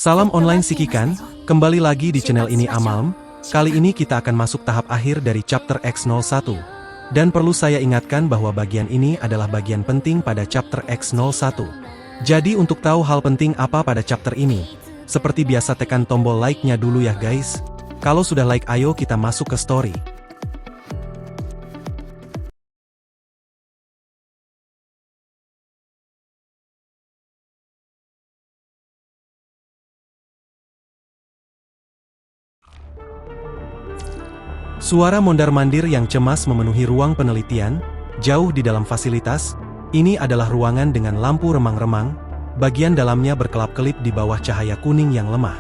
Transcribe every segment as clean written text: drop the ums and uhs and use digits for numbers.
Salam online Sikikan, kembali lagi di channel ini Amalm. Kali ini kita akan masuk tahap akhir dari chapter X01. Dan perlu saya ingatkan bahwa bagian ini adalah bagian penting pada chapter X01. Jadi untuk tahu hal penting apa pada chapter ini, seperti biasa tekan tombol like-nya dulu ya guys. Kalau sudah like ayo kita masuk ke story. Suara mondar-mandir yang cemas memenuhi ruang penelitian, jauh di dalam fasilitas. Ini adalah ruangan dengan lampu remang-remang, bagian dalamnya berkelap-kelip di bawah cahaya kuning yang lemah.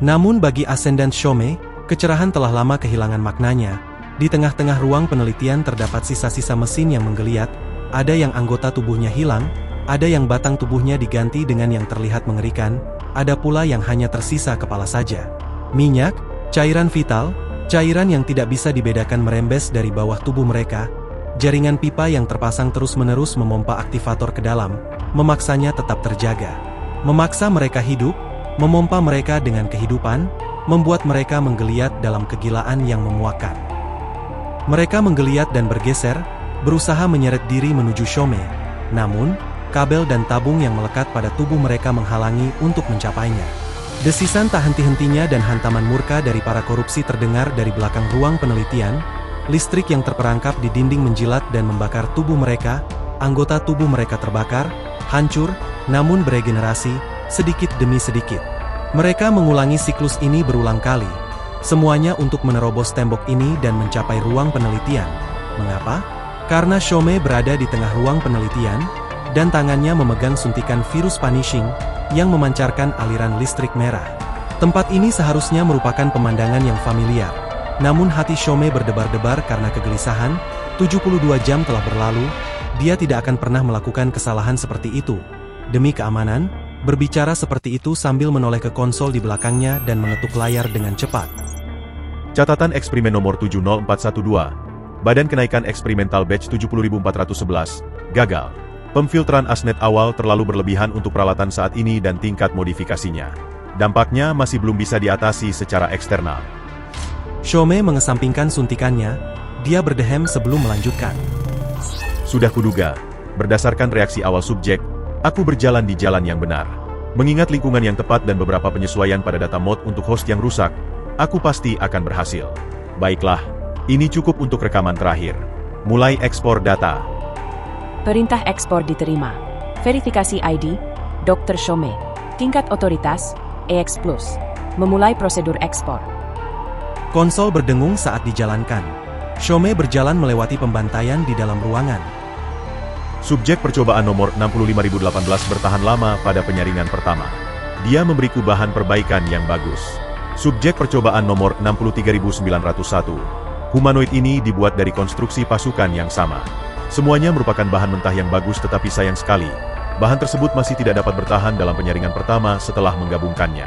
Namun bagi Ascendant Shome, kecerahan telah lama kehilangan maknanya. Di tengah-tengah ruang penelitian terdapat sisa-sisa mesin yang menggeliat, ada yang anggota tubuhnya hilang, ada yang batang tubuhnya diganti dengan yang terlihat mengerikan, ada pula yang hanya tersisa kepala saja. Minyak, cairan vital, cairan yang tidak bisa dibedakan merembes dari bawah tubuh mereka. Jaringan pipa yang terpasang terus-menerus memompa aktivator ke dalam, memaksanya tetap terjaga. Memaksa mereka hidup, memompa mereka dengan kehidupan, membuat mereka menggeliat dalam kegilaan yang memuakkan. Mereka menggeliat dan bergeser, berusaha menyeret diri menuju Shome. Namun, kabel dan tabung yang melekat pada tubuh mereka menghalangi untuk mencapainya. Desisan tak henti-hentinya dan hantaman murka dari para korupsi terdengar dari belakang ruang penelitian. Listrik yang terperangkap di dinding menjilat dan membakar tubuh mereka, anggota tubuh mereka terbakar, hancur, namun beregenerasi, sedikit demi sedikit. Mereka mengulangi siklus ini berulang kali. Semuanya untuk menerobos tembok ini dan mencapai ruang penelitian. Mengapa? Karena Shome berada di tengah ruang penelitian, dan tangannya memegang suntikan virus punishing, yang memancarkan aliran listrik merah. Tempat ini seharusnya merupakan pemandangan yang familiar. Namun hati Shome berdebar-debar karena kegelisahan. 72 jam telah berlalu, dia tidak akan pernah melakukan kesalahan seperti itu. Demi keamanan, berbicara seperti itu sambil menoleh ke konsol di belakangnya dan mengetuk layar dengan cepat. Catatan eksperimen nomor 70412. Badan kenaikan eksperimental batch 70411. Gagal. Pemfilteran asnet awal terlalu berlebihan untuk peralatan saat ini dan tingkat modifikasinya. Dampaknya masih belum bisa diatasi secara eksternal. Shome mengesampingkan suntikannya, dia berdehem sebelum melanjutkan. Sudah kuduga, berdasarkan reaksi awal subjek, aku berjalan di jalan yang benar. Mengingat lingkungan yang tepat dan beberapa penyesuaian pada data mod untuk host yang rusak, aku pasti akan berhasil. Baiklah, ini cukup untuk rekaman terakhir. Mulai ekspor data. Perintah ekspor diterima. Verifikasi ID, Dr. Shome. Tingkat otoritas, EX+. Memulai prosedur ekspor. Konsol berdengung saat dijalankan. Shome berjalan melewati pembantaian di dalam ruangan. Subjek percobaan nomor 65018 bertahan lama pada penyaringan pertama. Dia memberiku bahan perbaikan yang bagus. Subjek percobaan nomor 63901. Humanoid ini dibuat dari konstruksi pasukan yang sama. Semuanya merupakan bahan mentah yang bagus, tetapi sayang sekali, bahan tersebut masih tidak dapat bertahan dalam penyaringan pertama setelah menggabungkannya.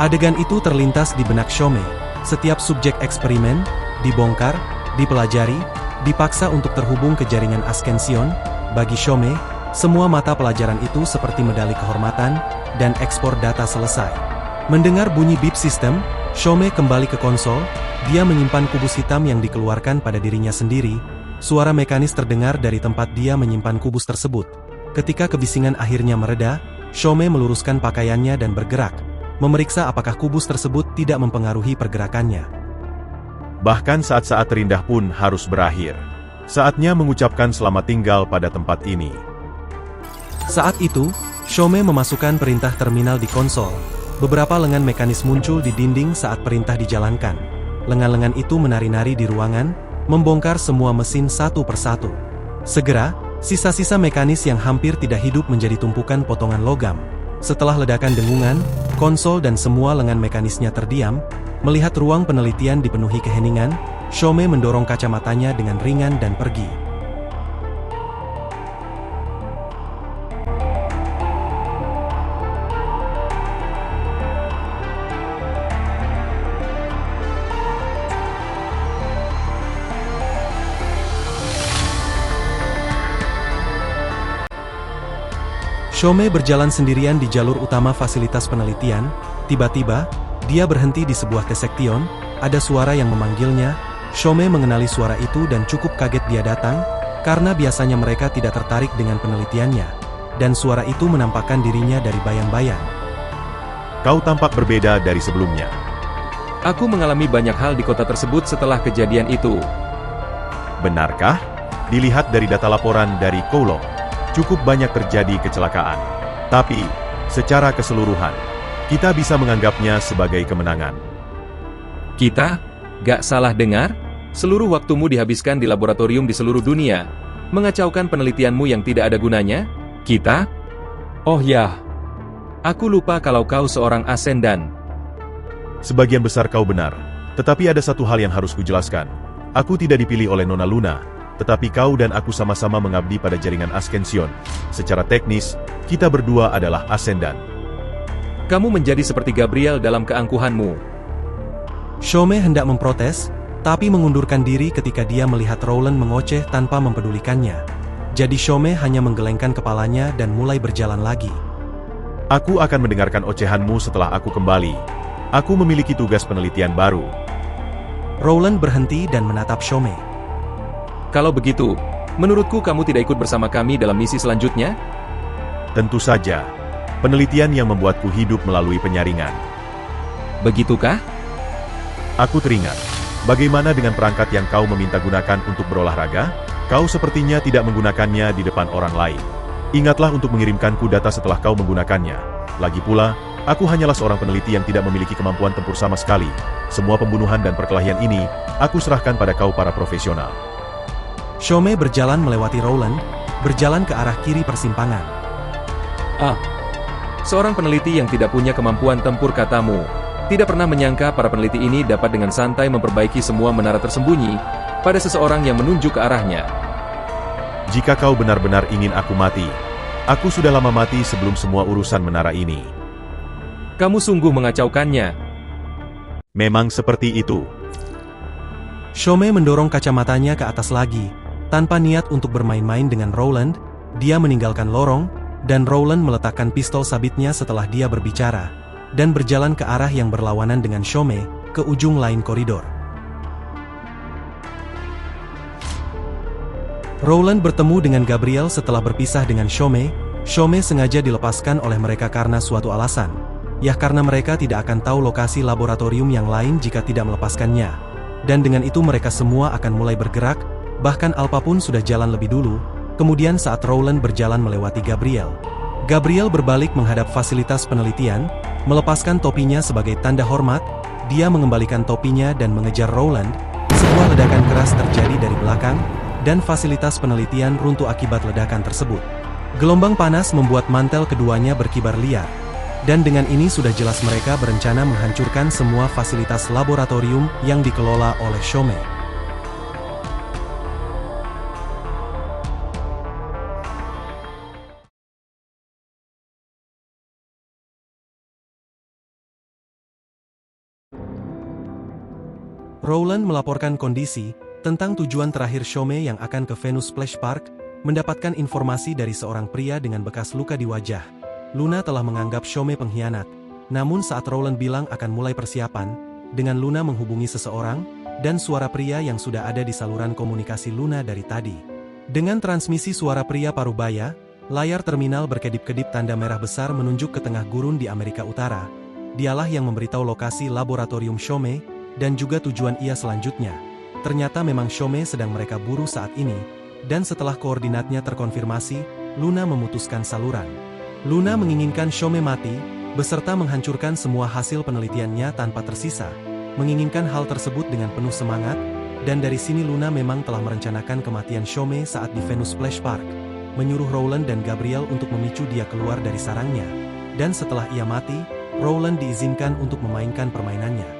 Adegan itu terlintas di benak Shome. Setiap subjek eksperimen, dibongkar, dipelajari, dipaksa untuk terhubung ke jaringan Ascension. Bagi Shome, semua mata pelajaran itu seperti medali kehormatan, dan ekspor data selesai. Mendengar bunyi beep sistem, Shome kembali ke konsol. Dia menyimpan kubus hitam yang dikeluarkan pada dirinya sendiri. Suara mekanis terdengar dari tempat dia menyimpan kubus tersebut. Ketika kebisingan akhirnya mereda, Shome meluruskan pakaiannya dan bergerak, memeriksa apakah kubus tersebut tidak mempengaruhi pergerakannya. Bahkan saat-saat terindah pun harus berakhir. Saatnya mengucapkan selamat tinggal pada tempat ini. Saat itu, Shome memasukkan perintah terminal di konsol. Beberapa lengan mekanis muncul di dinding saat perintah dijalankan. Lengan-lengan itu menari-nari di ruangan, membongkar semua mesin satu persatu. Segera, sisa-sisa mekanis yang hampir tidak hidup menjadi tumpukan potongan logam. Setelah ledakan dengungan, konsol dan semua lengan mekanisnya terdiam. Melihat ruang penelitian dipenuhi keheningan, Shome mendorong kacamatanya dengan ringan dan pergi. Shome berjalan sendirian di jalur utama fasilitas penelitian. Tiba-tiba, dia berhenti di sebuah kesektion. Ada suara yang memanggilnya. Shome mengenali suara itu dan cukup kaget dia datang, karena biasanya mereka tidak tertarik dengan penelitiannya. Dan suara itu menampakkan dirinya dari bayang-bayang. Kau tampak berbeda dari sebelumnya. Aku mengalami banyak hal di kota tersebut setelah kejadian itu. Benarkah? Dilihat dari data laporan dari Kowloon, cukup banyak terjadi kecelakaan. Tapi, secara keseluruhan, kita bisa menganggapnya sebagai kemenangan. Kita? Gak salah dengar? Seluruh waktumu dihabiskan di laboratorium di seluruh dunia, mengacaukan penelitianmu yang tidak ada gunanya? Kita? Oh ya, aku lupa kalau kau seorang Ascendan. Sebagian besar kau benar, tetapi ada satu hal yang harus kujelaskan. Aku tidak dipilih oleh Nona Luna, tetapi kau dan aku sama-sama mengabdi pada jaringan Ascension. Secara teknis, kita berdua adalah Ascendan. Kamu menjadi seperti Gabriel dalam keangkuhanmu. Shome hendak memprotes, tapi mengundurkan diri ketika dia melihat Rowland mengoceh tanpa mempedulikannya. Jadi Shome hanya menggelengkan kepalanya dan mulai berjalan lagi. Aku akan mendengarkan ocehanmu setelah aku kembali. Aku memiliki tugas penelitian baru. Rowland berhenti dan menatap Shome. Kalau begitu, menurutku kamu tidak ikut bersama kami dalam misi selanjutnya? Tentu saja, penelitian yang membuatku hidup melalui penyaringan. Begitukah? Aku teringat, bagaimana dengan perangkat yang kau meminta gunakan untuk berolahraga? Kau sepertinya tidak menggunakannya di depan orang lain. Ingatlah untuk mengirimkanku data setelah kau menggunakannya. Lagi pula, aku hanyalah seorang peneliti yang tidak memiliki kemampuan tempur sama sekali. Semua pembunuhan dan perkelahian ini, aku serahkan pada kau para profesional. Shome berjalan melewati Rowland, berjalan ke arah kiri persimpangan. Seorang peneliti yang tidak punya kemampuan tempur katamu. Tidak pernah menyangka para peneliti ini dapat dengan santai memperbaiki semua menara tersembunyi pada seseorang yang menunjuk ke arahnya. Jika kau benar-benar ingin aku mati, aku sudah lama mati sebelum semua urusan menara ini. Kamu sungguh mengacaukannya. Memang seperti itu. Shome mendorong kacamatanya ke atas lagi. Tanpa niat untuk bermain-main dengan Rowland, dia meninggalkan lorong, dan Rowland meletakkan pistol sabitnya setelah dia berbicara, dan berjalan ke arah yang berlawanan dengan Shome, ke ujung lain koridor. Rowland bertemu dengan Gabriel setelah berpisah dengan Shome. Shome sengaja dilepaskan oleh mereka karena suatu alasan. Ya karena mereka tidak akan tahu lokasi laboratorium yang lain jika tidak melepaskannya. Dan dengan itu mereka semua akan mulai bergerak, bahkan Alpha pun sudah jalan lebih dulu. Kemudian saat Rowland berjalan melewati Gabriel, Gabriel berbalik menghadap fasilitas penelitian, melepaskan topinya sebagai tanda hormat. Dia mengembalikan topinya dan mengejar Rowland. Sebuah ledakan keras terjadi dari belakang, dan fasilitas penelitian runtuh akibat ledakan tersebut. Gelombang panas membuat mantel keduanya berkibar liar. Dan dengan ini sudah jelas mereka berencana menghancurkan semua fasilitas laboratorium yang dikelola oleh Shome. Rowland melaporkan kondisi tentang tujuan terakhir Shome yang akan ke Venus Splash Park, mendapatkan informasi dari seorang pria dengan bekas luka di wajah. Luna telah menganggap Shome pengkhianat, namun saat Rowland bilang akan mulai persiapan, dengan Luna menghubungi seseorang, dan suara pria yang sudah ada di saluran komunikasi Luna dari tadi. Dengan transmisi suara pria parubaya, layar terminal berkedip-kedip tanda merah besar menunjuk ke tengah gurun di Amerika Utara. Dialah yang memberitahu lokasi laboratorium Shome, dan juga tujuan ia selanjutnya. Ternyata memang Shome sedang mereka buru saat ini, dan setelah koordinatnya terkonfirmasi, Luna memutuskan saluran. Luna menginginkan Shome mati, beserta menghancurkan semua hasil penelitiannya tanpa tersisa, menginginkan hal tersebut dengan penuh semangat, dan dari sini Luna memang telah merencanakan kematian Shome saat di Venus Splash Park, menyuruh Rowland dan Gabriel untuk memicu dia keluar dari sarangnya, dan setelah ia mati, Rowland diizinkan untuk memainkan permainannya.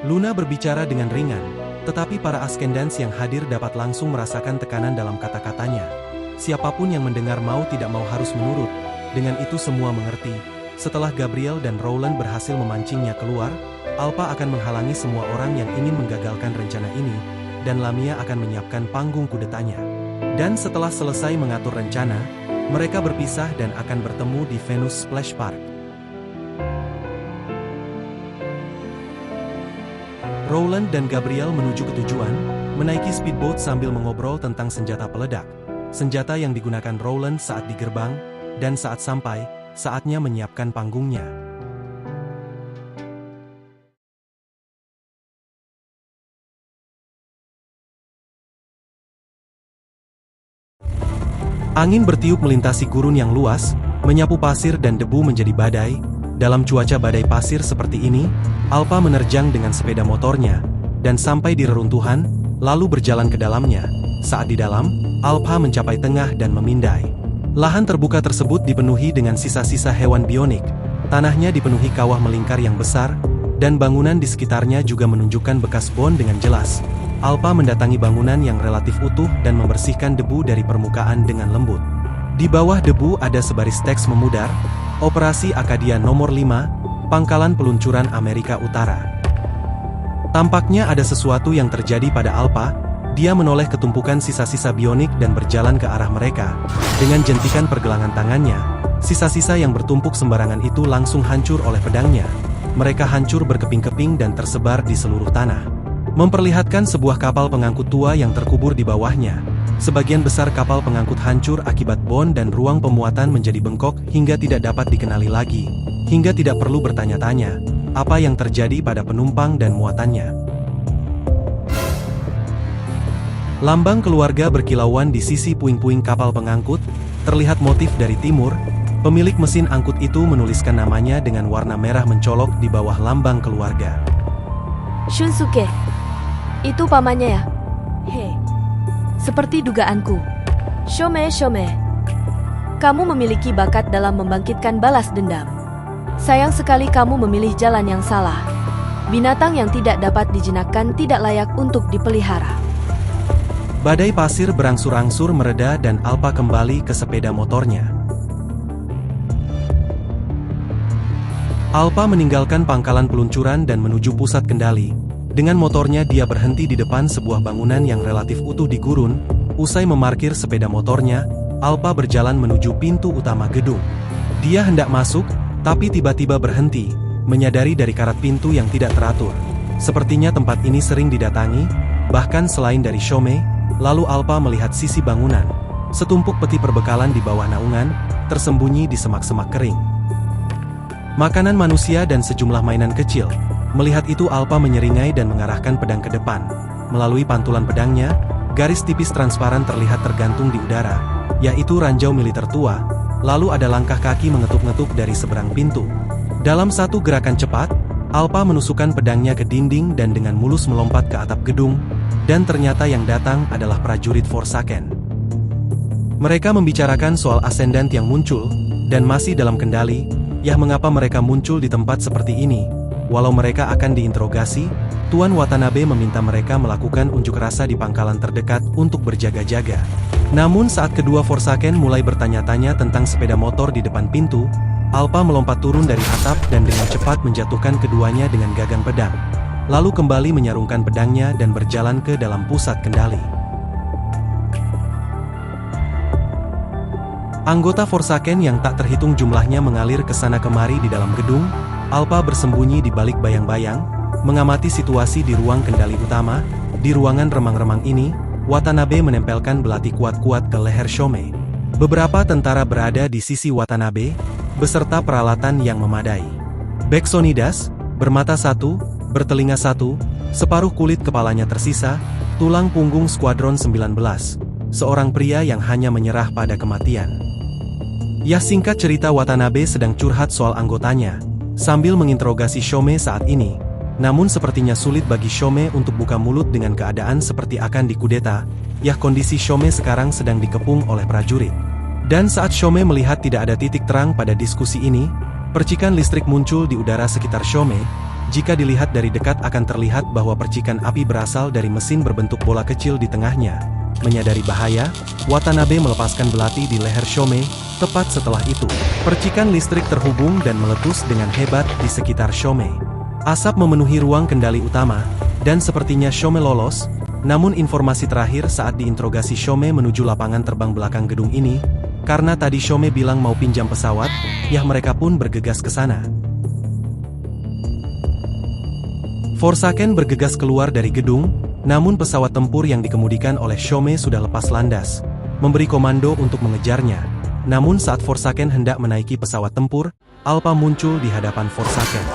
Luna berbicara dengan ringan, tetapi para Ascendants yang hadir dapat langsung merasakan tekanan dalam kata-katanya. Siapapun yang mendengar mau tidak mau harus menurut. Dengan itu semua mengerti, setelah Gabriel dan Rowland berhasil memancingnya keluar, Alpha akan menghalangi semua orang yang ingin menggagalkan rencana ini, dan Lamia akan menyiapkan panggung kudetanya. Dan setelah selesai mengatur rencana, Mereka berpisah dan akan bertemu di Venus Splash Park. Rowland dan Gabriel menuju ke tujuan, menaiki speedboat sambil mengobrol tentang senjata peledak. Senjata yang digunakan Rowland saat di gerbang, dan saat sampai, saatnya menyiapkan panggungnya. Angin bertiup melintasi gurun yang luas, menyapu pasir dan debu menjadi badai. Dalam cuaca badai pasir seperti ini, Alpa menerjang dengan sepeda motornya, dan sampai di reruntuhan, lalu berjalan ke dalamnya. Saat di dalam, Alpa mencapai tengah dan memindai. Lahan terbuka tersebut dipenuhi dengan sisa-sisa hewan bionik. Tanahnya dipenuhi kawah melingkar yang besar, dan bangunan di sekitarnya juga menunjukkan bekas bom dengan jelas. Alpa mendatangi bangunan yang relatif utuh dan membersihkan debu dari permukaan dengan lembut. Di bawah debu ada sebaris teks memudar, Operasi Akadia Nomor 5, Pangkalan Peluncuran Amerika Utara. Tampaknya ada sesuatu yang terjadi pada Alpa. Dia menoleh ke tumpukan sisa-sisa bionik dan berjalan ke arah mereka. Dengan jentikan pergelangan tangannya, sisa-sisa yang bertumpuk sembarangan itu langsung hancur oleh pedangnya. Mereka hancur berkeping-keping dan tersebar di seluruh tanah, memperlihatkan sebuah kapal pengangkut tua yang terkubur di bawahnya. Sebagian besar kapal pengangkut hancur akibat bom dan ruang pemuatan menjadi bengkok hingga tidak dapat dikenali lagi, hingga tidak perlu bertanya-tanya apa yang terjadi pada penumpang dan muatannya. Lambang keluarga berkilauan di sisi puing-puing kapal pengangkut, terlihat motif dari timur. Pemilik mesin angkut itu menuliskan namanya dengan warna merah mencolok di bawah lambang keluarga. Shunsuke, itu pamannya ya? Hei, seperti dugaanku. Shome, kamu memiliki bakat dalam membangkitkan balas dendam. Sayang sekali kamu memilih jalan yang salah. Binatang yang tidak dapat dijinakkan tidak layak untuk dipelihara. Badai pasir berangsur-angsur mereda dan Alpa kembali ke sepeda motornya. Alpa meninggalkan pangkalan peluncuran dan menuju pusat kendali. Dengan motornya dia berhenti di depan sebuah bangunan yang relatif utuh di gurun. Usai memarkir sepeda motornya, Alpa berjalan menuju pintu utama gedung. Dia hendak masuk, tapi tiba-tiba berhenti, menyadari dari karat pintu yang tidak teratur. Sepertinya tempat ini sering didatangi, bahkan selain dari Shome. Lalu Alpa melihat sisi bangunan. Setumpuk peti perbekalan di bawah naungan, tersembunyi di semak-semak kering. Makanan manusia dan sejumlah mainan kecil. Melihat itu Alpa menyeringai dan mengarahkan pedang ke depan. Melalui pantulan pedangnya, garis tipis transparan terlihat tergantung di udara, yaitu ranjau militer tua. Lalu ada langkah kaki mengetuk-ngetuk dari seberang pintu. Dalam satu gerakan cepat, Alpa menusukkan pedangnya ke dinding dan dengan mulus melompat ke atap gedung, dan ternyata yang datang adalah prajurit Forsaken. Mereka membicarakan soal ascendant yang muncul, dan masih dalam kendali. Ya, mengapa mereka muncul di tempat seperti ini? Walau mereka akan diinterogasi, Tuan Watanabe meminta mereka melakukan unjuk rasa di pangkalan terdekat untuk berjaga-jaga. Namun saat kedua Forsaken mulai bertanya-tanya tentang sepeda motor di depan pintu, Alpa melompat turun dari atap dan dengan cepat menjatuhkan keduanya dengan gagang pedang. Lalu kembali menyarungkan pedangnya dan berjalan ke dalam pusat kendali. Anggota Forsaken yang tak terhitung jumlahnya mengalir ke sana kemari di dalam gedung. Alpa bersembunyi di balik bayang-bayang, mengamati situasi di ruang kendali utama. Di ruangan remang-remang ini, Watanabe menempelkan belati kuat-kuat ke leher Shome. Beberapa tentara berada di sisi Watanabe, beserta peralatan yang memadai. Beksonidas, bermata satu, bertelinga satu, separuh kulit kepalanya tersisa, tulang punggung skuadron 19. Seorang pria yang hanya menyerah pada kematian. Ya, singkat cerita Watanabe sedang curhat soal anggotanya, sambil menginterogasi Shome saat ini. Namun sepertinya sulit bagi Shome untuk buka mulut dengan keadaan seperti akan dikudeta. Ya, kondisi Shome sekarang sedang dikepung oleh prajurit. Dan saat Shome melihat tidak ada titik terang pada diskusi ini, percikan listrik muncul di udara sekitar Shome. Jika dilihat dari dekat akan terlihat bahwa percikan api berasal dari mesin berbentuk bola kecil di tengahnya. Menyadari bahaya, Watanabe melepaskan belati di leher Shome. Tepat setelah itu, percikan listrik terhubung dan meletus dengan hebat di sekitar Shome. Asap memenuhi ruang kendali utama, dan sepertinya Shome lolos. Namun informasi terakhir saat diinterogasi Shome menuju lapangan terbang belakang gedung ini, karena tadi Shome bilang mau pinjam pesawat, ya mereka pun bergegas ke sana. Forsaken bergegas keluar dari gedung, namun pesawat tempur yang dikemudikan oleh Shome sudah lepas landas, memberi komando untuk mengejarnya. Namun saat Forsaken hendak menaiki pesawat tempur, Alpha muncul di hadapan Forsaken.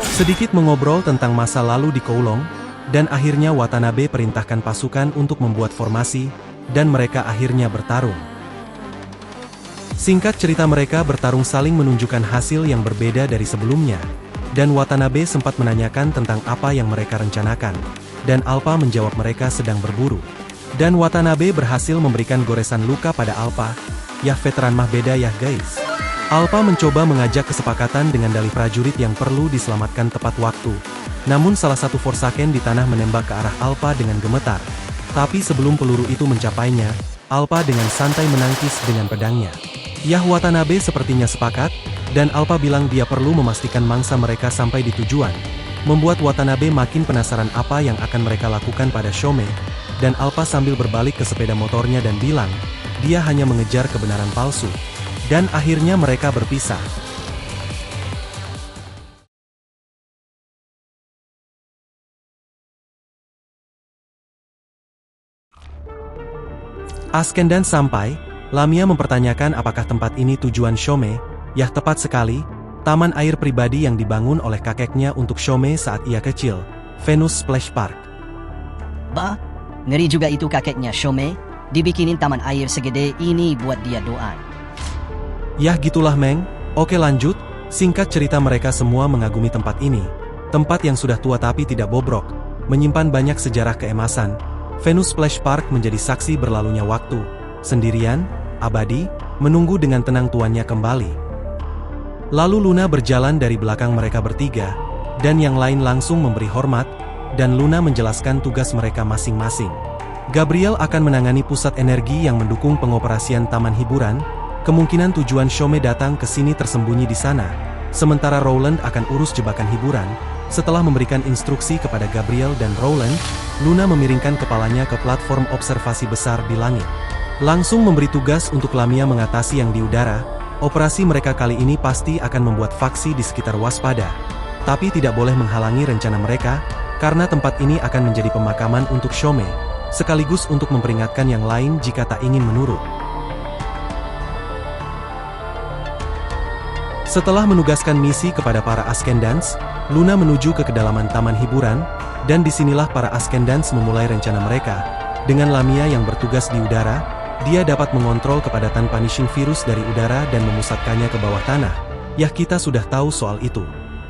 Sedikit mengobrol tentang masa lalu di Kowloon, dan akhirnya Watanabe perintahkan pasukan untuk membuat formasi, dan mereka akhirnya bertarung. Singkat cerita mereka bertarung saling menunjukkan hasil yang berbeda dari sebelumnya. Dan Watanabe sempat menanyakan tentang apa yang mereka rencanakan. Dan Alpha menjawab mereka sedang berburu. Dan Watanabe berhasil memberikan goresan luka pada Alpha. Yah veteran mah beda ya guys. Alpha mencoba mengajak kesepakatan dengan dalih prajurit yang perlu diselamatkan tepat waktu. Namun salah satu Forsaken di tanah menembak ke arah Alpha dengan gemetar. Tapi sebelum peluru itu mencapainya, Alpha dengan santai menangkis dengan pedangnya. Yah Watanabe sepertinya sepakat, dan Alpha bilang dia perlu memastikan mangsa mereka sampai di tujuan. Membuat Watanabe makin penasaran apa yang akan mereka lakukan pada Shome, dan Alpha sambil berbalik ke sepeda motornya dan bilang, dia hanya mengejar kebenaran palsu. Dan akhirnya mereka berpisah. Ascendan sampai, Lamia mempertanyakan apakah tempat ini tujuan Shome. Yah tepat sekali, taman air pribadi yang dibangun oleh kakeknya untuk Shome saat ia kecil, Venus Splash Park. Bah, ngeri juga itu kakeknya Shome, dibikinin taman air segede ini buat dia doan. Yah gitulah Meng, oke lanjut, singkat cerita mereka semua mengagumi tempat ini. Tempat yang sudah tua tapi tidak bobrok, menyimpan banyak sejarah keemasan. Venus Splash Park menjadi saksi berlalunya waktu, sendirian, abadi, menunggu dengan tenang tuannya kembali. Lalu Luna berjalan dari belakang mereka bertiga, dan yang lain langsung memberi hormat, dan Luna menjelaskan tugas mereka masing-masing. Gabriel akan menangani pusat energi yang mendukung pengoperasian taman hiburan, kemungkinan tujuan Shome datang ke sini tersembunyi di sana, sementara Rowland akan urus jebakan hiburan. Setelah memberikan instruksi kepada Gabriel dan Rowland, Luna memiringkan kepalanya ke platform observasi besar di langit. Langsung memberi tugas untuk Lamia mengatasi yang di udara. Operasi mereka kali ini pasti akan membuat faksi di sekitar waspada. Tapi tidak boleh menghalangi rencana mereka, karena tempat ini akan menjadi pemakaman untuk Shome, sekaligus untuk memperingatkan yang lain jika tak ingin menurut. Setelah menugaskan misi kepada para Ascendants, Luna menuju ke kedalaman taman hiburan, dan disinilah para Ascendants memulai rencana mereka. Dengan Lamia yang bertugas di udara, dia dapat mengontrol kepadatan punishing virus dari udara dan memusatkannya ke bawah tanah. Yah kita sudah tahu soal itu.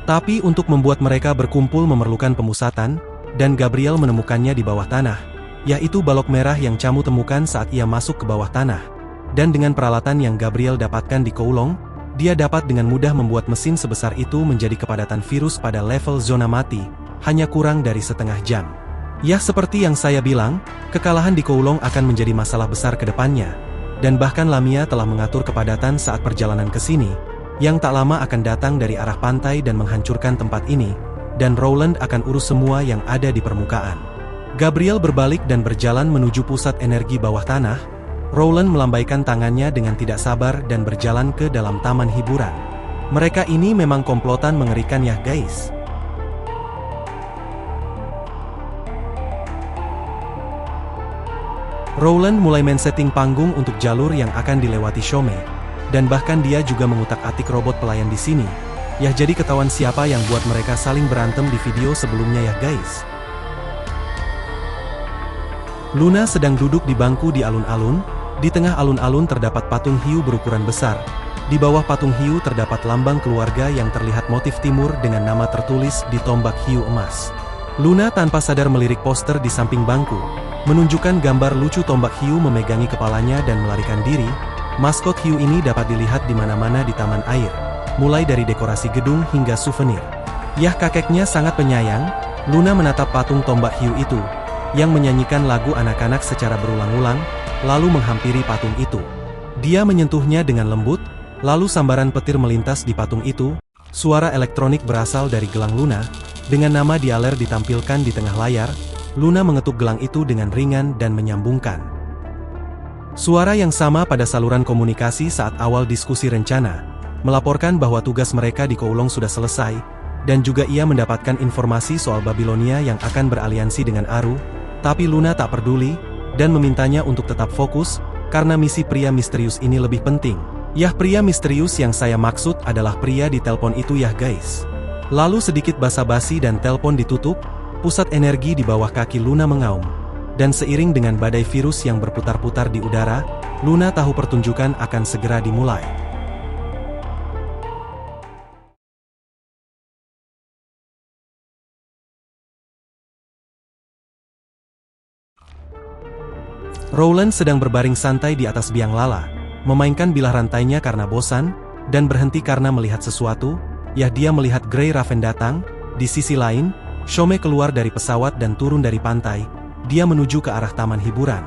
Tapi untuk membuat mereka berkumpul memerlukan pemusatan, dan Gabriel menemukannya di bawah tanah, yaitu balok merah yang Camu temukan saat ia masuk ke bawah tanah. Dan dengan peralatan yang Gabriel dapatkan di Kowloon, dia dapat dengan mudah membuat mesin sebesar itu menjadi kepadatan virus pada level zona mati, hanya kurang dari setengah jam. Yah seperti yang saya bilang, kekalahan di Kowloon akan menjadi masalah besar ke depannya. Dan bahkan Lamia telah mengatur kepadatan saat perjalanan ke sini, yang tak lama akan datang dari arah pantai dan menghancurkan tempat ini, dan Rowland akan urus semua yang ada di permukaan. Gabriel berbalik dan berjalan menuju pusat energi bawah tanah. Rowland melambaikan tangannya dengan tidak sabar dan berjalan ke dalam taman hiburan. Mereka ini memang komplotan mengerikan ya guys. Rowland mulai men-setting panggung untuk jalur yang akan dilewati Shome, dan bahkan dia juga mengutak-atik robot pelayan di sini. Yah jadi ketahuan siapa yang buat mereka saling berantem di video sebelumnya ya guys. Luna sedang duduk di bangku di alun-alun. Di tengah alun-alun terdapat patung hiu berukuran besar. Di bawah patung hiu terdapat lambang keluarga yang terlihat motif timur dengan nama tertulis di tombak hiu emas. Luna tanpa sadar melirik poster di samping bangku, menunjukkan gambar lucu tombak hiu memegangi kepalanya dan melarikan diri. Maskot hiu ini dapat dilihat di mana-mana di taman air, mulai dari dekorasi gedung hingga souvenir. Yah kakeknya sangat penyayang. Luna menatap patung tombak hiu itu, yang menyanyikan lagu anak-anak secara berulang-ulang, lalu menghampiri patung itu. Dia menyentuhnya dengan lembut, lalu sambaran petir melintas di patung itu. Suara elektronik berasal dari gelang Luna, dengan nama Dialer ditampilkan di tengah layar. Luna mengetuk gelang itu dengan ringan dan menyambungkan. Suara yang sama pada saluran komunikasi saat awal diskusi rencana, melaporkan bahwa tugas mereka di Kowloon sudah selesai, dan juga ia mendapatkan informasi soal Babilonia yang akan beraliansi dengan Aru, tapi Luna tak peduli, dan memintanya untuk tetap fokus, karena misi pria misterius ini lebih penting. Yah, pria misterius yang saya maksud adalah pria di telepon itu ya guys. Lalu sedikit basa-basi dan telepon ditutup, pusat energi di bawah kaki Luna mengaum. Dan seiring dengan badai virus yang berputar-putar di udara, Luna tahu pertunjukan akan segera dimulai. Rowland sedang berbaring santai di atas biang lala, memainkan bilah rantainya karena bosan, dan berhenti karena melihat sesuatu. Yah, dia melihat Grey Raven datang. Di sisi lain, Shome keluar dari pesawat dan turun dari pantai. Dia menuju ke arah taman hiburan.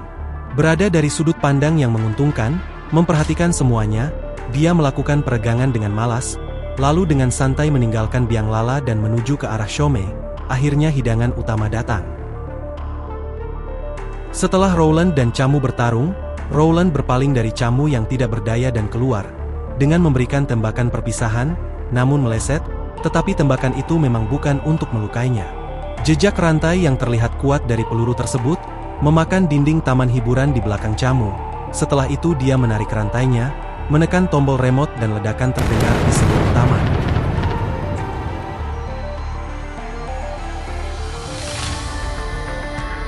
Berada dari sudut pandang yang menguntungkan, memperhatikan semuanya, dia melakukan peregangan dengan malas, lalu dengan santai meninggalkan biang lala dan menuju ke arah Shome. Akhirnya hidangan utama datang. Setelah Rowland dan Camu bertarung, Rowland berpaling dari Camu yang tidak berdaya dan keluar, dengan memberikan tembakan perpisahan, namun meleset, tetapi tembakan itu memang bukan untuk melukainya. Jejak rantai yang terlihat kuat dari peluru tersebut, memakan dinding taman hiburan di belakang Camu. Setelah itu dia menarik rantainya, menekan tombol remote dan ledakan terdengar di seluruh taman.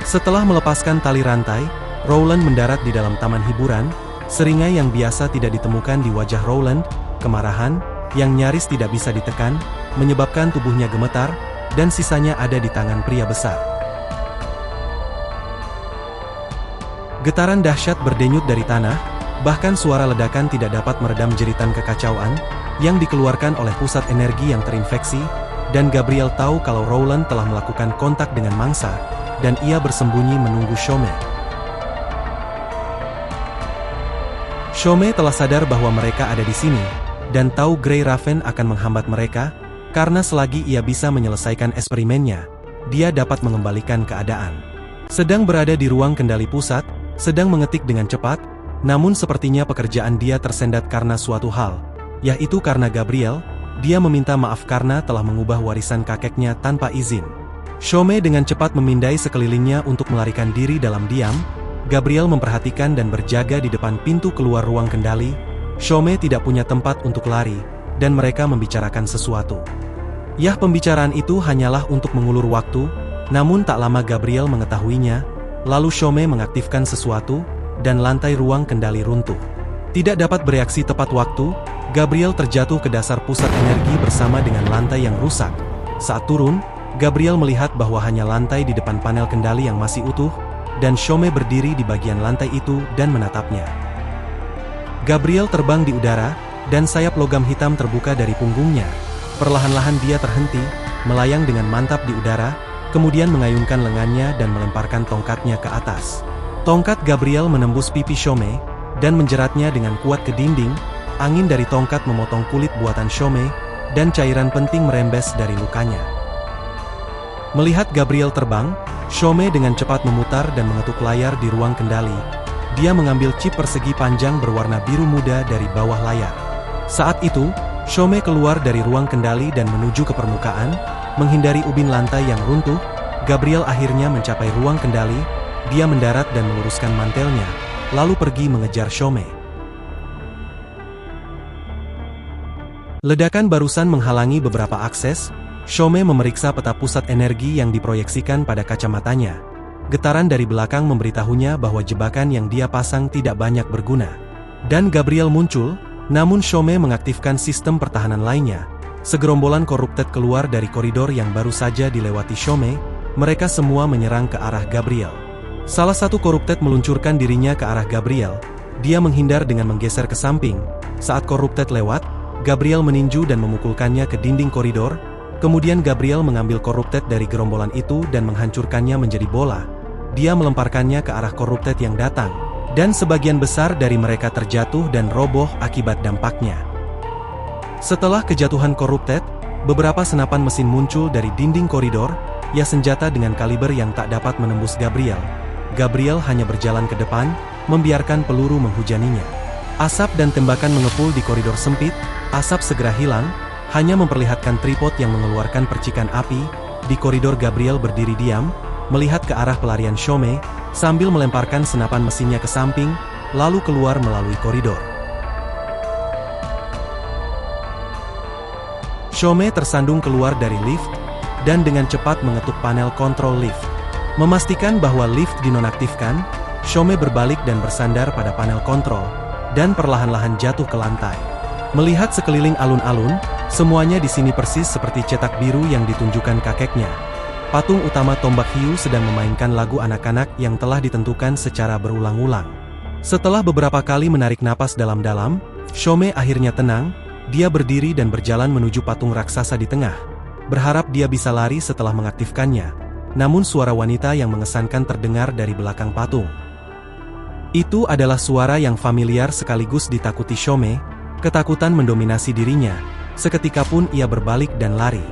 Setelah melepaskan tali rantai, Rowland mendarat di dalam taman hiburan. Seringai yang biasa tidak ditemukan di wajah Rowland, kemarahan, yang nyaris tidak bisa ditekan, menyebabkan tubuhnya gemetar, dan sisanya ada di tangan pria besar. Getaran dahsyat berdenyut dari tanah, bahkan suara ledakan tidak dapat meredam jeritan kekacauan, yang dikeluarkan oleh pusat energi yang terinfeksi, dan Gabriel tahu kalau Rowland telah melakukan kontak dengan mangsa, dan ia bersembunyi menunggu Shome. Shome telah sadar bahwa mereka ada di sini, dan tahu Grey Raven akan menghambat mereka, karena selagi ia bisa menyelesaikan eksperimennya, dia dapat mengembalikan keadaan. Sedang berada di ruang kendali pusat, sedang mengetik dengan cepat, namun sepertinya pekerjaan dia tersendat karena suatu hal, yaitu karena Gabriel. Dia meminta maaf karena telah mengubah warisan kakeknya tanpa izin. Shome dengan cepat memindai sekelilingnya untuk melarikan diri dalam diam. Gabriel memperhatikan dan berjaga di depan pintu keluar ruang kendali. Shome tidak punya tempat untuk lari, dan mereka membicarakan sesuatu. Yah, pembicaraan itu hanyalah untuk mengulur waktu, namun tak lama Gabriel mengetahuinya, lalu Shome mengaktifkan sesuatu, dan lantai ruang kendali runtuh. Tidak dapat bereaksi tepat waktu, Gabriel terjatuh ke dasar pusat energi bersama dengan lantai yang rusak. Saat turun, Gabriel melihat bahwa hanya lantai di depan panel kendali yang masih utuh, dan Shome berdiri di bagian lantai itu dan menatapnya. Gabriel terbang di udara, dan sayap logam hitam terbuka dari punggungnya. Perlahan-lahan dia terhenti, melayang dengan mantap di udara, kemudian mengayunkan lengannya dan melemparkan tongkatnya ke atas. Tongkat Gabriel menembus pipi Shome, dan menjeratnya dengan kuat ke dinding. Angin dari tongkat memotong kulit buatan Shome, dan cairan penting merembes dari lukanya. Melihat Gabriel terbang, Shome dengan cepat memutar dan mengetuk layar di ruang kendali. Dia mengambil chip persegi panjang berwarna biru muda dari bawah layar. Saat itu, Shome keluar dari ruang kendali dan menuju ke permukaan, menghindari ubin lantai yang runtuh. Gabriel akhirnya mencapai ruang kendali. Dia mendarat dan meluruskan mantelnya, lalu pergi mengejar Shome. Ledakan barusan menghalangi beberapa akses. Shome memeriksa peta pusat energi yang diproyeksikan pada kacamatanya. Getaran dari belakang memberitahunya bahwa jebakan yang dia pasang tidak banyak berguna. Dan Gabriel muncul, namun Shome mengaktifkan sistem pertahanan lainnya. Segerombolan corrupted keluar dari koridor yang baru saja dilewati Shome. Mereka semua menyerang ke arah Gabriel. Salah satu corrupted meluncurkan dirinya ke arah Gabriel. Dia menghindar dengan menggeser ke samping. Saat corrupted lewat, Gabriel meninju dan memukulkannya ke dinding koridor. Kemudian Gabriel mengambil corrupted dari gerombolan itu dan menghancurkannya menjadi bola. Dia melemparkannya ke arah corrupted yang datang, dan sebagian besar dari mereka terjatuh dan roboh akibat dampaknya. Setelah kejatuhan corrupted, beberapa senapan mesin muncul dari dinding koridor, ya senjata dengan kaliber yang tak dapat menembus Gabriel. Gabriel hanya berjalan ke depan, membiarkan peluru menghujaninya. Asap dan tembakan mengepul di koridor sempit, asap segera hilang, hanya memperlihatkan tripod yang mengeluarkan percikan api. Di koridor Gabriel berdiri diam, melihat ke arah pelarian Shome, sambil melemparkan senapan mesinnya ke samping, lalu keluar melalui koridor. Shome tersandung keluar dari lift, dan dengan cepat mengetuk panel kontrol lift. Memastikan bahwa lift dinonaktifkan, Shome berbalik dan bersandar pada panel kontrol, dan perlahan-lahan jatuh ke lantai. Melihat sekeliling alun-alun, semuanya di sini persis seperti cetak biru yang ditunjukkan kakeknya. Patung utama Tombak Hiu sedang memainkan lagu anak-anak yang telah ditentukan secara berulang-ulang. Setelah beberapa kali menarik napas dalam-dalam, Shome akhirnya tenang. Dia berdiri dan berjalan menuju patung raksasa di tengah. Berharap dia bisa lari setelah mengaktifkannya. Namun suara wanita yang mengesankan terdengar dari belakang patung. Itu adalah suara yang familiar sekaligus ditakuti Shome. Ketakutan mendominasi dirinya. Seketika pun ia berbalik dan lari.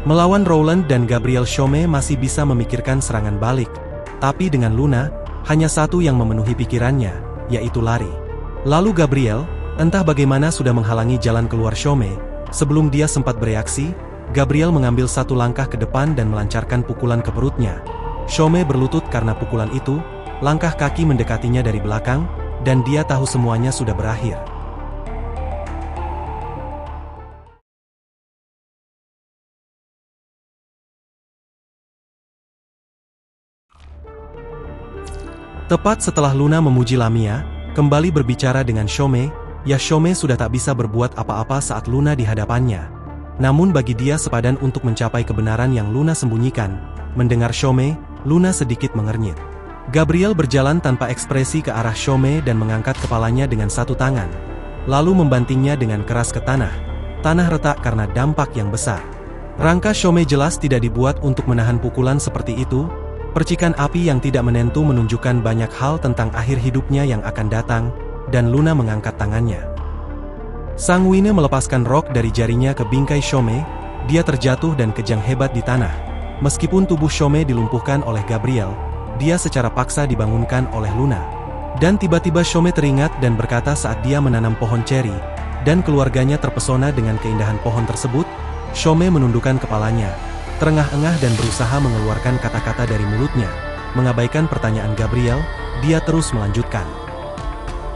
Melawan Rowland dan Gabriel, Shome masih bisa memikirkan serangan balik. Tapi dengan Luna, hanya satu yang memenuhi pikirannya, yaitu lari. Lalu Gabriel, entah bagaimana sudah menghalangi jalan keluar Shome. Sebelum dia sempat bereaksi, Gabriel mengambil satu langkah ke depan dan melancarkan pukulan ke perutnya. Shome berlutut karena pukulan itu, langkah kaki mendekatinya dari belakang, dan dia tahu semuanya sudah berakhir. Tepat setelah Luna memuji Lamia, kembali berbicara dengan Shome, ya Shome sudah tak bisa berbuat apa-apa saat Luna di hadapannya. Namun bagi dia sepadan untuk mencapai kebenaran yang Luna sembunyikan. Mendengar Shome, Luna sedikit mengernyit. Gabriel berjalan tanpa ekspresi ke arah Shome dan mengangkat kepalanya dengan satu tangan. Lalu membantingnya dengan keras ke tanah. Tanah retak karena dampak yang besar. Rangka Shome jelas tidak dibuat untuk menahan pukulan seperti itu. Percikan api yang tidak menentu menunjukkan banyak hal tentang akhir hidupnya yang akan datang, dan Luna mengangkat tangannya. Sang Wine melepaskan rok dari jarinya ke bingkai Shome. Dia terjatuh dan kejang hebat di tanah. Meskipun tubuh Shome dilumpuhkan oleh Gabriel, dia secara paksa dibangunkan oleh Luna. Dan tiba-tiba Shome teringat dan berkata saat dia menanam pohon ceri, dan keluarganya terpesona dengan keindahan pohon tersebut. Shome menundukkan kepalanya, terengah-engah dan berusaha mengeluarkan kata-kata dari mulutnya. Mengabaikan pertanyaan Gabriel, dia terus melanjutkan.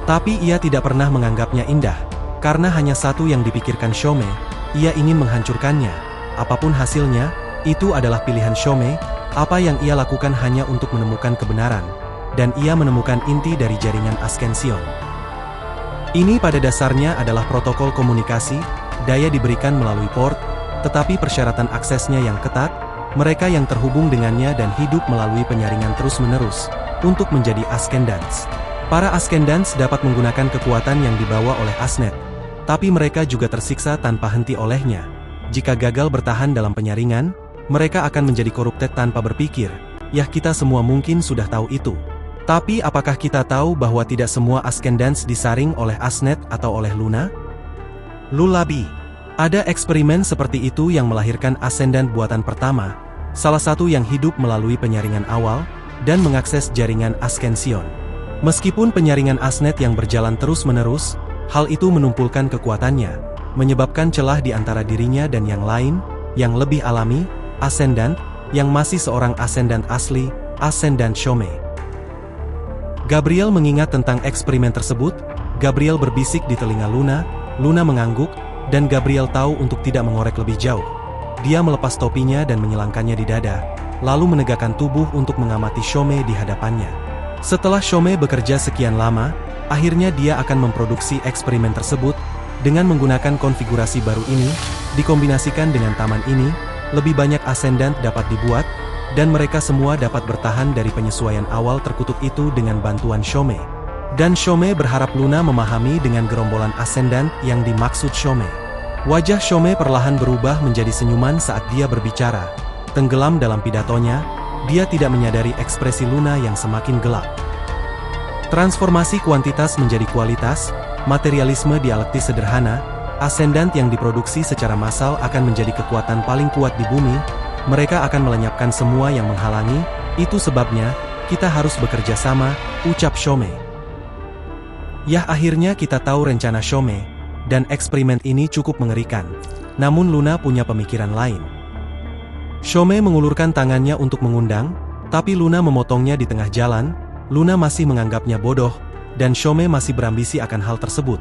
Tapi ia tidak pernah menganggapnya indah, karena hanya satu yang dipikirkan Shome, ia ingin menghancurkannya. Apapun hasilnya, itu adalah pilihan Shome. Apa yang ia lakukan hanya untuk menemukan kebenaran, dan ia menemukan inti dari jaringan Ascension. Ini pada dasarnya adalah protokol komunikasi, daya diberikan melalui port, tetapi persyaratan aksesnya yang ketat. Mereka yang terhubung dengannya dan hidup melalui penyaringan terus-menerus, untuk menjadi Ascendants. Para Ascendants dapat menggunakan kekuatan yang dibawa oleh Asnet, tapi mereka juga tersiksa tanpa henti olehnya. Jika gagal bertahan dalam penyaringan, mereka akan menjadi corrupted tanpa berpikir. Ya, kita semua mungkin sudah tahu itu. Tapi apakah kita tahu bahwa tidak semua Ascendants disaring oleh Asnet atau oleh Luna? Lullaby. Ada eksperimen seperti itu yang melahirkan Ascendant buatan pertama, salah satu yang hidup melalui penyaringan awal, dan mengakses jaringan Ascension. Meskipun penyaringan Asnet yang berjalan terus-menerus, hal itu menumpulkan kekuatannya, menyebabkan celah di antara dirinya dan yang lain, yang lebih alami, Ascendant, yang masih seorang Ascendant asli, Ascendant Shome. Gabriel mengingat tentang eksperimen tersebut. Gabriel berbisik di telinga Luna. Luna mengangguk, dan Gabriel tahu untuk tidak mengorek lebih jauh. Dia melepas topinya dan menyelangkannya di dada, lalu menegakkan tubuh untuk mengamati Shome di hadapannya. Setelah Shome bekerja sekian lama, akhirnya dia akan memproduksi eksperimen tersebut. Dengan menggunakan konfigurasi baru ini, dikombinasikan dengan taman ini, lebih banyak Ascendant dapat dibuat, dan mereka semua dapat bertahan dari penyesuaian awal terkutuk itu dengan bantuan Shome. Dan Shome berharap Luna memahami dengan gerombolan Ascendant yang dimaksud Shome. Wajah Shome perlahan berubah menjadi senyuman saat dia berbicara. Tenggelam dalam pidatonya, dia tidak menyadari ekspresi Luna yang semakin gelap. Transformasi kuantitas menjadi kualitas, materialisme dialektis sederhana, Ascendant yang diproduksi secara massal akan menjadi kekuatan paling kuat di bumi. Mereka akan melenyapkan semua yang menghalangi. Itu sebabnya, kita harus bekerja sama, ucap Shome. Yah, akhirnya kita tahu rencana Shome, dan eksperimen ini cukup mengerikan. Namun Luna punya pemikiran lain. Shome mengulurkan tangannya untuk mengundang, tapi Luna memotongnya di tengah jalan. Luna masih menganggapnya bodoh, dan Shome masih berambisi akan hal tersebut.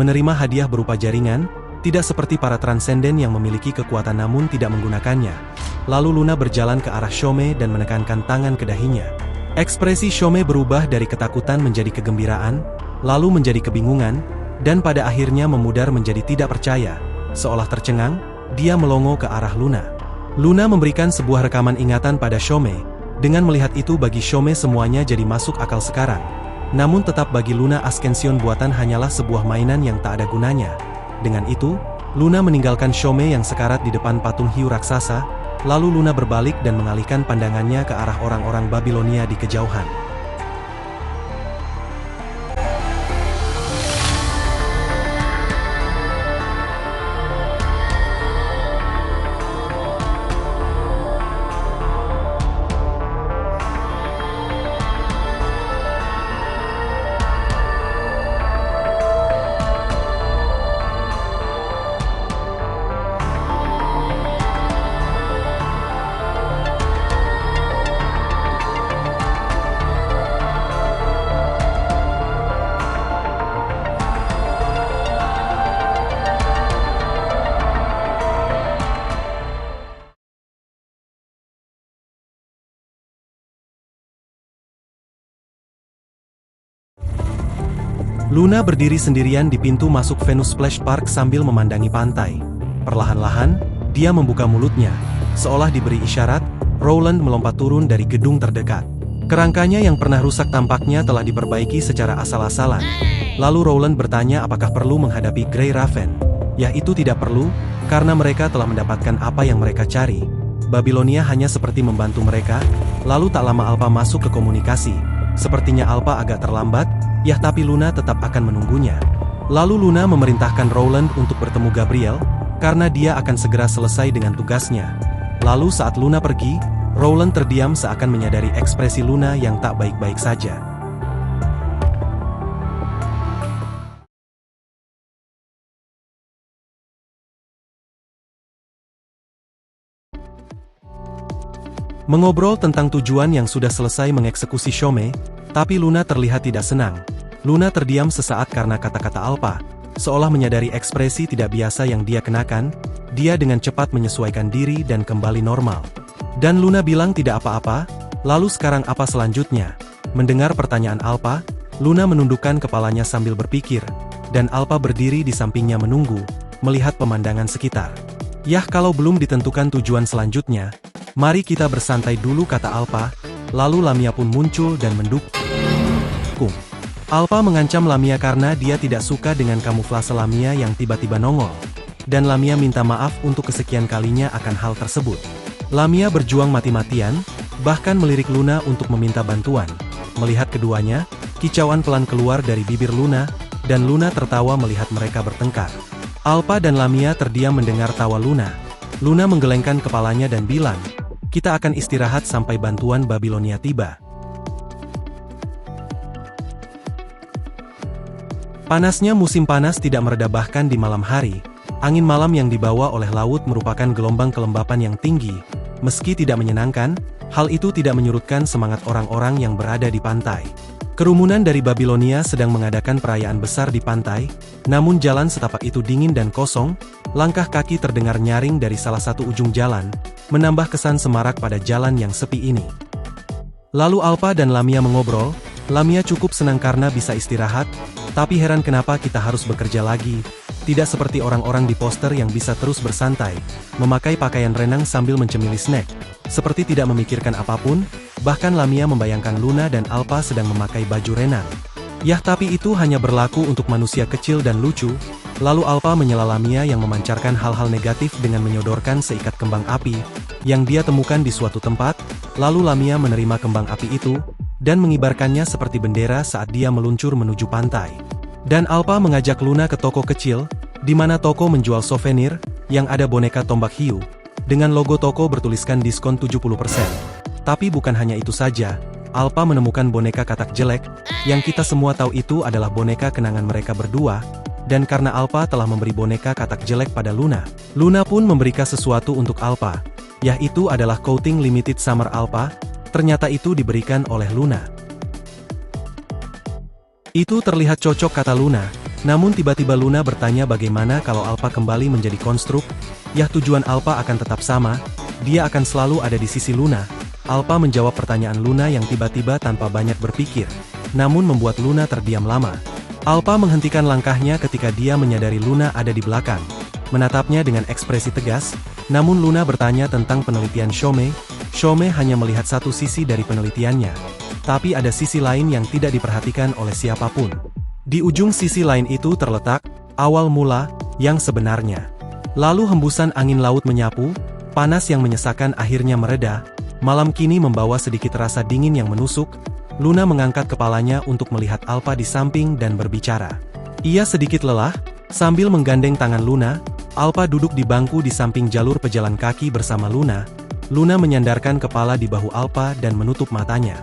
Menerima hadiah berupa jaringan, tidak seperti para transenden yang memiliki kekuatan namun tidak menggunakannya. Lalu Luna berjalan ke arah Shome dan menekankan tangan ke dahinya. Ekspresi Shome berubah dari ketakutan menjadi kegembiraan, lalu menjadi kebingungan, dan pada akhirnya memudar menjadi tidak percaya. Seolah tercengang, dia melongo ke arah Luna. Luna memberikan sebuah rekaman ingatan pada Shome. Dengan melihat itu bagi Shome semuanya jadi masuk akal sekarang. Namun tetap bagi Luna Ascension buatan hanyalah sebuah mainan yang tak ada gunanya. Dengan itu, Luna meninggalkan Shome yang sekarat di depan patung hiu raksasa, lalu Luna berbalik dan mengalihkan pandangannya ke arah orang-orang Babilonia di kejauhan. Luna berdiri sendirian di pintu masuk Venus Splash Park sambil memandangi pantai. Perlahan-lahan, dia membuka mulutnya. Seolah diberi isyarat, Rowland melompat turun dari gedung terdekat. Kerangkanya yang pernah rusak tampaknya telah diperbaiki secara asal-asalan. Lalu Rowland bertanya apakah perlu menghadapi Grey Raven. Ya, itu tidak perlu, karena mereka telah mendapatkan apa yang mereka cari. Babilonia hanya seperti membantu mereka. Lalu tak lama Alpha masuk ke komunikasi. Sepertinya Alpha agak terlambat, ya tapi Luna tetap akan menunggunya. Lalu Luna memerintahkan Rowland untuk bertemu Gabriel, karena dia akan segera selesai dengan tugasnya. Lalu saat Luna pergi, Rowland terdiam seakan menyadari ekspresi Luna yang tak baik-baik saja. Mengobrol tentang tujuan yang sudah selesai mengeksekusi Shome, tapi Luna terlihat tidak senang. Luna terdiam sesaat karena kata-kata Alpha, seolah menyadari ekspresi tidak biasa yang dia kenakan. Dia dengan cepat menyesuaikan diri dan kembali normal. Dan Luna bilang tidak apa-apa, lalu sekarang apa selanjutnya? Mendengar pertanyaan Alpha, Luna menundukkan kepalanya sambil berpikir, dan Alpha berdiri di sampingnya menunggu, melihat pemandangan sekitar. Yah, kalau belum ditentukan tujuan selanjutnya, mari kita bersantai dulu, kata Alpha. Lalu Lamia pun muncul dan mendukung. Alpha mengancam Lamia karena dia tidak suka dengan kamuflase Lamia yang tiba-tiba nongol. Dan Lamia minta maaf untuk kesekian kalinya akan hal tersebut. Lamia berjuang mati-matian, bahkan melirik Luna untuk meminta bantuan. Melihat keduanya, kicauan pelan keluar dari bibir Luna, dan Luna tertawa melihat mereka bertengkar. Alpha dan Lamia terdiam mendengar tawa Luna. Luna menggelengkan kepalanya dan bilang, "Kita akan istirahat sampai bantuan Babilonia tiba." Panasnya musim panas tidak mereda bahkan di malam hari. Angin malam yang dibawa oleh laut merupakan gelombang kelembapan yang tinggi. Meski tidak menyenangkan, hal itu tidak menyurutkan semangat orang-orang yang berada di pantai. Kerumunan dari Babilonia sedang mengadakan perayaan besar di pantai, namun jalan setapak itu dingin dan kosong. Langkah kaki terdengar nyaring dari salah satu ujung jalan, menambah kesan semarak pada jalan yang sepi ini. Lalu Alpha dan Lamia mengobrol. Lamia cukup senang karena bisa istirahat, tapi heran kenapa kita harus bekerja lagi. Tidak seperti orang-orang di poster yang bisa terus bersantai, memakai pakaian renang sambil mencemili snack. Seperti tidak memikirkan apapun, bahkan Lamia membayangkan Luna dan Alpha sedang memakai baju renang. Yah, tapi itu hanya berlaku untuk manusia kecil dan lucu. Lalu Alpha menyela Lamia yang memancarkan hal-hal negatif dengan menyodorkan seikat kembang api, yang dia temukan di suatu tempat. Lalu Lamia menerima kembang api itu, dan mengibarkannya seperti bendera saat dia meluncur menuju pantai. Dan Alpha mengajak Luna ke toko kecil, di mana toko menjual souvenir, yang ada boneka tombak hiu, dengan logo toko bertuliskan diskon 70%. Tapi bukan hanya itu saja, Alpha menemukan boneka katak jelek, yang kita semua tahu itu adalah boneka kenangan mereka berdua, dan karena Alpha telah memberi boneka katak jelek pada Luna, Luna pun memberikan sesuatu untuk Alpha, yaitu adalah coating limited summer Alpha, ternyata itu diberikan oleh Luna. Itu terlihat cocok kata Luna, namun tiba-tiba Luna bertanya bagaimana kalau Alpha kembali menjadi konstruk, ya tujuan Alpha akan tetap sama, dia akan selalu ada di sisi Luna. Alpha menjawab pertanyaan Luna yang tiba-tiba tanpa banyak berpikir, namun membuat Luna terdiam lama. Alpha menghentikan langkahnya ketika dia menyadari Luna ada di belakang, menatapnya dengan ekspresi tegas, namun Luna bertanya tentang penelitian Shome. Shome hanya melihat satu sisi dari penelitiannya, tapi ada sisi lain yang tidak diperhatikan oleh siapapun. Di ujung sisi lain itu terletak awal mula yang sebenarnya. Lalu hembusan angin laut menyapu, panas yang menyesakan akhirnya mereda, malam kini membawa sedikit rasa dingin yang menusuk. Luna mengangkat kepalanya untuk melihat Alpha di samping dan berbicara. Ia sedikit lelah, sambil menggandeng tangan Luna. Alpha duduk di bangku di samping jalur pejalan kaki bersama Luna. Luna menyandarkan kepala di bahu Alpha dan menutup matanya.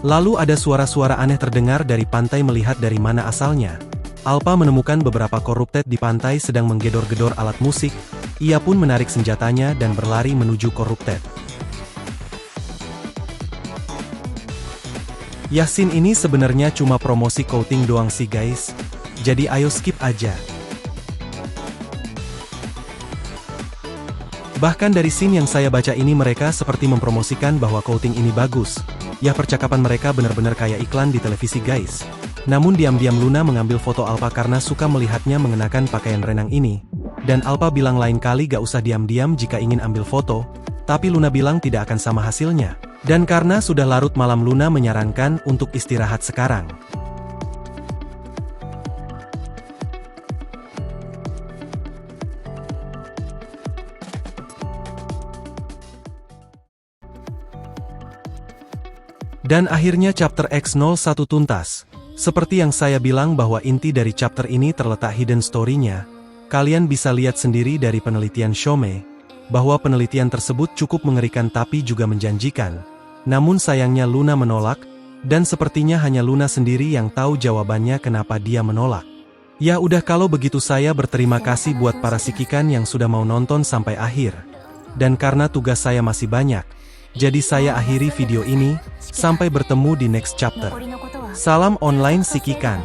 Lalu ada suara-suara aneh terdengar dari pantai. Melihat dari mana asalnya, Alpha menemukan beberapa corrupted di pantai sedang menggedor-gedor alat musik. Ia pun menarik senjatanya dan berlari menuju corrupted. Yasin ini sebenarnya cuma promosi coating doang sih guys, jadi ayo skip aja. Bahkan dari scene yang saya baca ini mereka seperti mempromosikan bahwa coating ini bagus. Ya percakapan mereka benar-benar kayak iklan di televisi guys. Namun diam-diam Luna mengambil foto Alpha karena suka melihatnya mengenakan pakaian renang ini. Dan Alpha bilang lain kali gak usah diam-diam jika ingin ambil foto, tapi Luna bilang tidak akan sama hasilnya. Dan karena sudah larut malam Luna menyarankan untuk istirahat sekarang. Dan akhirnya chapter X01 tuntas. Seperti yang saya bilang bahwa inti dari chapter ini terletak hidden story-nya. Kalian bisa lihat sendiri dari penelitian Shome, bahwa penelitian tersebut cukup mengerikan tapi juga menjanjikan. Namun sayangnya Luna menolak, dan sepertinya hanya Luna sendiri yang tahu jawabannya kenapa dia menolak. Ya udah kalau begitu saya berterima kasih buat para sikikan yang sudah mau nonton sampai akhir. Dan karena tugas saya masih banyak, jadi saya akhiri video ini, sampai bertemu di next chapter. Salam online sikikan.